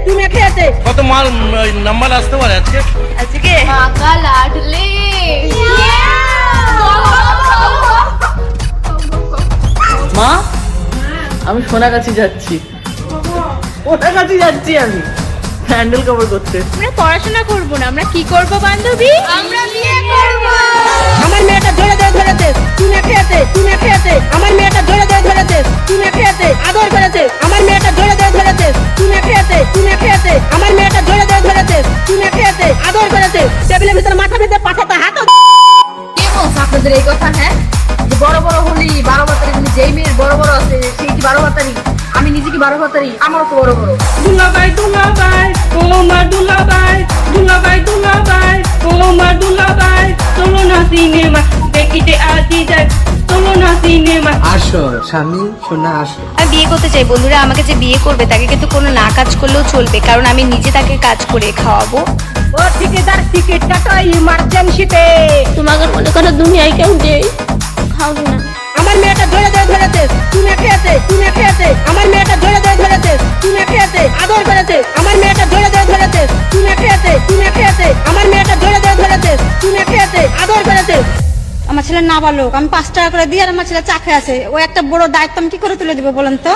চুমে খেয়েছে। কত মাল নাম্বার আসতে পারে আজকে? আজকে কাকা লাডলে মা আমি সোনাগাছি যাচ্ছি, সোনাগাছি যাচ্ছি আমি হ্যান্ডেল কভার করতে। আমরা পড়াশোনা করব না, আমরা কি করব বান্ধবী? আমরা বিয়ে করব। আমার মেয়েটা ধরে ধরেছে, চুমে খেয়েছে, চুমে খেয়েছে। আমার মেয়েটা ধরে ধরেছে, চুমে খেয়েছে, আদর করেছে। আমার মেয়েটা ধরে ধরেছে, চুমে খেয়েছে, চুমে খেয়েছে। আমার মেয়েটা ধরে ধরেছে, চুমে খেয়েছে, আদর করেছে। টেবিলের ভিতরে মাথা ভিতরে পাছাটা হাত। কে বলছে আপনাদের এই কথা? হ্যাঁ, যে বড় বড় হলি 12 বাতারি, মানে যেই মেয়ের বড় বড় আছে সেই কি 12 বাতারি? আমি নিজে কি 12 বাতারি? আমারও তো বড় বড়। দুলাভাই দুলাভাই ও মা দুলাভাই, দুলাভাই দুলাভাই ও মা দুলাভাই, চলো না সিনেমা দেখিতে আজি যাই, চলো না সিনেমা। আসো স্বামী সোনা আসো। আমি বিয়ে করতে চাই বন্ধুরা, আমাকে যে বিয়ে করবে তাকে কিন্তু কোনো না কাজ করলেও চলবে, কারণ আমি নিজে তাকে কাজ করে খাওয়াবো। ও ঠিকাদার টিকিট কাটো ইমার্জেন্সিতে। তোমাকে মনে করো দুনিয়ায় কেউ নেই, খাও না। আমার মেয়েটা ধরে ধরেছে, চুমে খেয়েছে, চুমে খেয়েছে। আমার মেয়েটা ধরে ধরেছে, চুমে খেয়েছে, আদর করেছে। আমার মেয়েটা ধরে ধরেছে, চুমে খেয়েছে, চুমে খেয়েছে। আমার মেয়েটা ধরে ধরেছে, চুমে খেয়েছে, আদর করেছে। আমার ছেলে নাবালক, আমি 5 টাকা করে দিয়ে আর আমার ছেলে চা খেয়ে আছে। ও একটা বড় দায়িত্ব আমি কি করে তুলে দিব বলেন তো?